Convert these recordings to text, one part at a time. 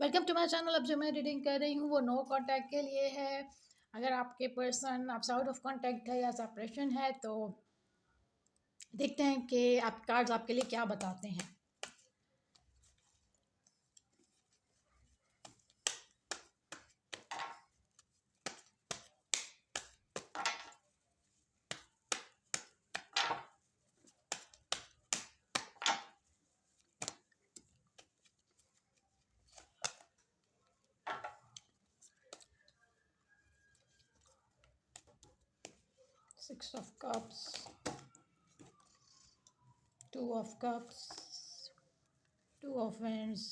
Welcome to my channel. अब जो मैं रीडिंग कर रही हूँ वो नो कांटेक्ट के लिए है। अगर आपके पर्सन आपसे आउट ऑफ कांटेक्ट है या सेपरेशन है तो देखते हैं कि आप कार्ड्स आपके लिए क्या बताते हैं। Six of cups, two of cups, two of wands,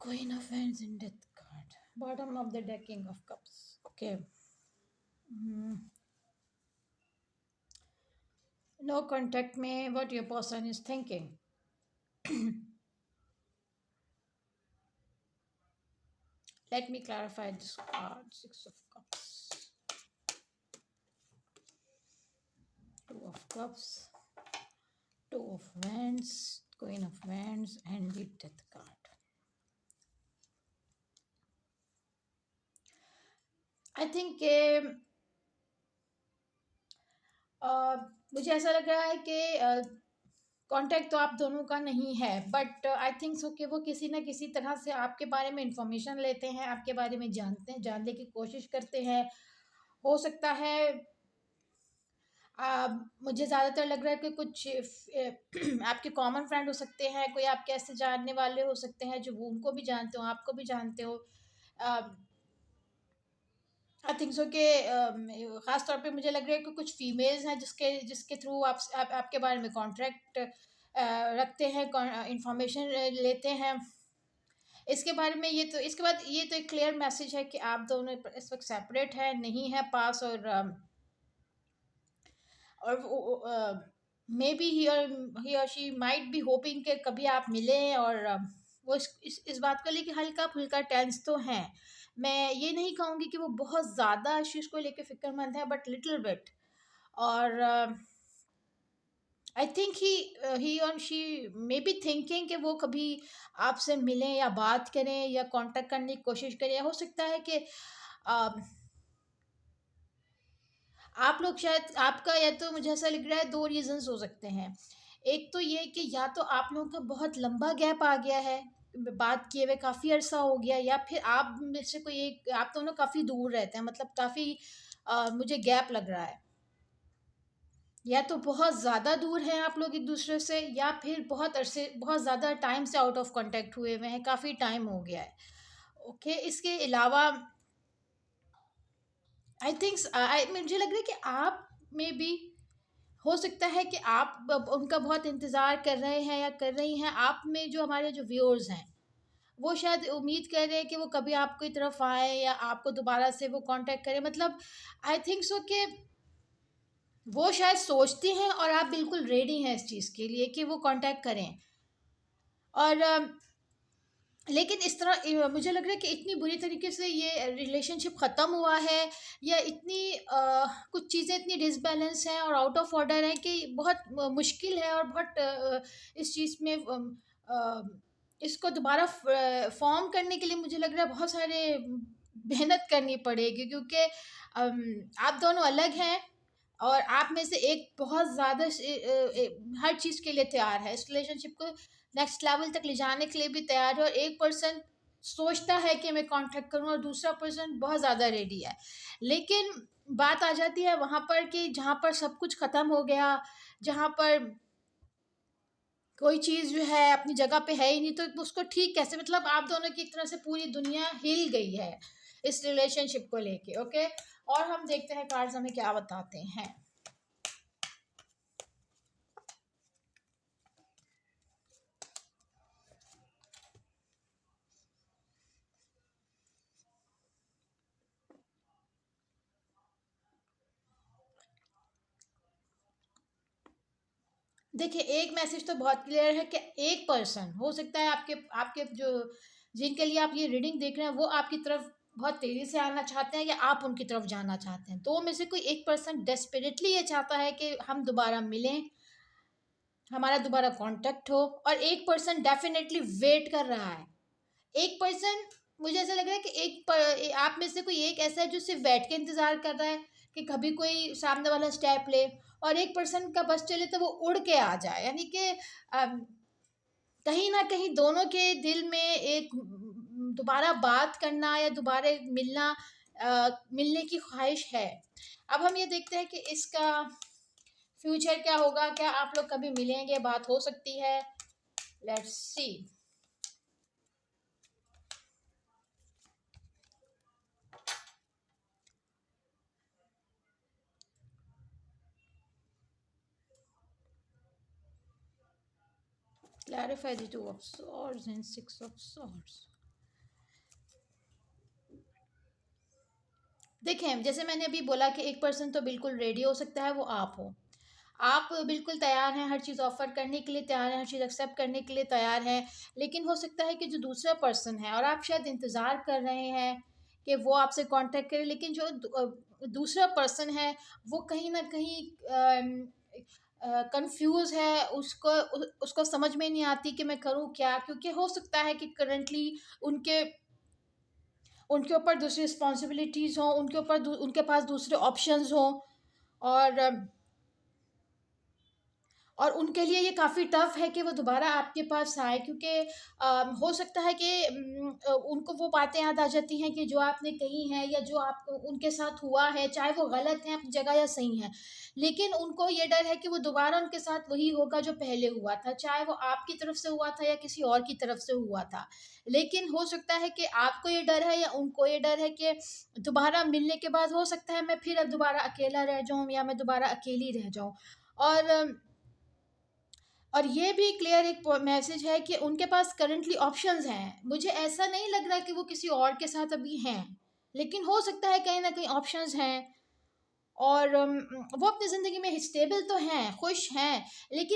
queen of wands in death card, bottom of the deck, king of cups. Okay. No contact में what your person is thinking. Let me clarify this card. Six of cups, two of cups, two of wands, queen of wands, and the death card. I think मुझे ऐसा लग रहा है कि contact तो आप दोनों का नहीं है, बट आई थिंक सो कि वो किसी ना किसी तरह से आपके बारे में इंफॉर्मेशन लेते हैं, आपके बारे में जानते हैं, जानने की कोशिश करते हैं। हो सकता है मुझे ज़्यादातर लग रहा है कि कुछ आपके कॉमन फ्रेंड हो सकते हैं, कोई आपके ऐसे जानने वाले हो सकते हैं जो वो उनको भी जानते हो, आपको भी जानते हो। आई थिंक सो कि ख़ास तौर पे मुझे लग रहा है कि कुछ फीमेल्स हैं जिसके जिसके थ्रू आपके बारे में कॉन्ट्रैक्ट रखते हैं, इंफॉर्मेशन लेते हैं इसके बारे में। ये तो इसके बाद ये तो एक क्लियर मैसेज है कि आप दोनों इस वक्त सेपरेट हैं, नहीं है पास, और मे बी ही और शी माइट बी होपिंग कि कभी आप मिलें, और वो इस बात को लेके हल्का फुल्का टेंस तो हैं। मैं ये नहीं कहूँगी कि वो बहुत ज़्यादा इस चीज़ को लेके फ़िक्रमंद है, बट लिटिल बिट। और आई थिंक ही और शी मे बी थिंकिंग कि वो कभी आपसे मिलें या बात करें या कांटेक्ट करने की कोशिश करें। हो सकता है कि आप लोग शायद, आपका, या तो मुझे ऐसा लग रहा है दो रीजंस हो सकते हैं। एक तो ये कि या तो आप लोगों का बहुत लंबा गैप आ गया है, बात किए हुए काफ़ी अरसा हो गया, या फिर आप में से कोई एक, आप दोनों काफ़ी दूर रहते हैं, मतलब काफ़ी मुझे गैप लग रहा है। या तो बहुत ज़्यादा दूर हैं आप लोग एक दूसरे से, या फिर बहुत अरसे, बहुत ज़्यादा टाइम से आउट ऑफ कांटेक्ट हुए हुए हैं, काफ़ी टाइम हो गया है। ओके, इसके अलावा आई थिंक्स मुझे लग रहा है कि आप में भी हो सकता है कि आप उनका बहुत इंतज़ार कर रहे हैं या कर रही हैं। आप में जो हमारे जो व्यूअर्स हैं वो शायद उम्मीद कर रहे हैं कि वो कभी आपकी तरफ आए या आपको दोबारा से वो कांटेक्ट करें। मतलब आई थिंक सो कि वो शायद सोचती हैं और आप बिल्कुल रेडी हैं इस चीज़ के लिए कि वो कांटेक्ट करें। और लेकिन इस तरह मुझे लग रहा है कि इतनी बुरी तरीके से ये रिलेशनशिप ख़त्म हुआ है, या इतनी कुछ चीज़ें इतनी डिसबैलेंस हैं और आउट ऑफ ऑर्डर हैं कि बहुत मुश्किल है, और बहुत इस चीज़ में इसको दोबारा फॉर्म करने के लिए मुझे लग रहा है बहुत सारे मेहनत करनी पड़ेगी, क्योंकि आप दोनों अलग हैं और आप में से एक बहुत ज़्यादा हर चीज़ के लिए तैयार है, इस रिलेशनशिप को नेक्स्ट लेवल तक ले जाने के लिए भी तैयार है। और एक पर्सन सोचता है कि मैं कांटेक्ट करूं और दूसरा पर्सन बहुत ज़्यादा रेडी है। लेकिन बात आ जाती है वहाँ पर कि जहाँ पर सब कुछ ख़त्म हो गया, जहाँ पर कोई चीज़ जो है अपनी जगह पे है ही नहीं, तो उसको ठीक कैसे, मतलब आप दोनों की एक तरह से पूरी दुनिया हिल गई है इस रिलेशनशिप को लेके। ओके, और हम देखते हैं कार्ड्स हमें क्या बताते हैं। देखिए, एक मैसेज तो बहुत क्लियर है कि एक पर्सन हो सकता है आपके आपके जो जिनके लिए आप ये रीडिंग देख रहे हैं वो आपकी तरफ बहुत तेज़ी से आना चाहते हैं, या आप उनकी तरफ जाना चाहते हैं। दो में से कोई एक पर्सन डेस्परेटली ये चाहता है कि हम दोबारा मिलें, हमारा दोबारा कांटेक्ट हो, और एक पर्सन डेफिनेटली वेट कर रहा है। एक पर्सन, मुझे ऐसा लग रहा है कि आप में से कोई एक ऐसा है जो सिर्फ बैठ के इंतजार कर रहा है कि कभी कोई सामने वाला स्टेप ले, और एक पर्सन का बस चले तो वो उड़ के आ जाए। यानी कि कहीं ना कहीं दोनों के दिल में एक दोबारा बात करना या दोबारा मिलना, मिलने की ख्वाहिश है। अब हम ये देखते हैं कि इसका फ्यूचर क्या होगा, क्या आप लोग कभी मिलेंगे, बात हो सकती है। Let's see. Clarify the two of swords and six of swords. देखें, जैसे मैंने अभी बोला कि एक पर्सन तो बिल्कुल रेडी हो सकता है, वो आप हो। आप बिल्कुल तैयार हैं, हर चीज़ ऑफ़र करने के लिए तैयार हैं, हर चीज़ एक्सेप्ट करने के लिए तैयार हैं। लेकिन हो सकता है कि जो दूसरा पर्सन है, और आप शायद इंतज़ार कर रहे हैं कि वो आपसे कांटेक्ट करे, लेकिन जो दूसरा पर्सन है वो कहीं न कहीं कंफ्यूज है, उसको समझ में नहीं आती कि मैं करूँ क्या, क्योंकि हो सकता है कि करंटली उनके उनके ऊपर दूसरी रिस्पॉन्सिबिलिटीज़ हों, उनके पास दूसरे ऑप्शंस हों, और उनके लिए ये काफ़ी टफ है कि वो दोबारा आपके पास आए, क्योंकि हो सकता है कि उनको वो बातें याद आ जाती हैं कि जो आपने कही हैं या जो आप उनके साथ हुआ है, चाहे वो गलत है अपनी जगह या सही है, लेकिन उनको ये डर है कि वो दोबारा उनके साथ वही होगा जो पहले हुआ था, चाहे वो आपकी तरफ से हुआ था या किसी और की तरफ से हुआ था। लेकिन हो सकता है कि आपको ये डर है या उनको ये डर है कि दोबारा मिलने के बाद हो सकता है मैं फिर अब दोबारा अकेला रह जाऊँ या मैं दोबारा अकेली रह जाऊँ। और ये भी क्लियर एक मैसेज है कि उनके पास करंटली ऑप्शंस हैं। मुझे ऐसा नहीं लग रहा कि वो किसी और के साथ अभी हैं, लेकिन हो सकता है कहीं न कहीं ऑप्शंस हैं, और वो अपनी ज़िंदगी में स्टेबल तो हैं, खुश हैं, लेकिन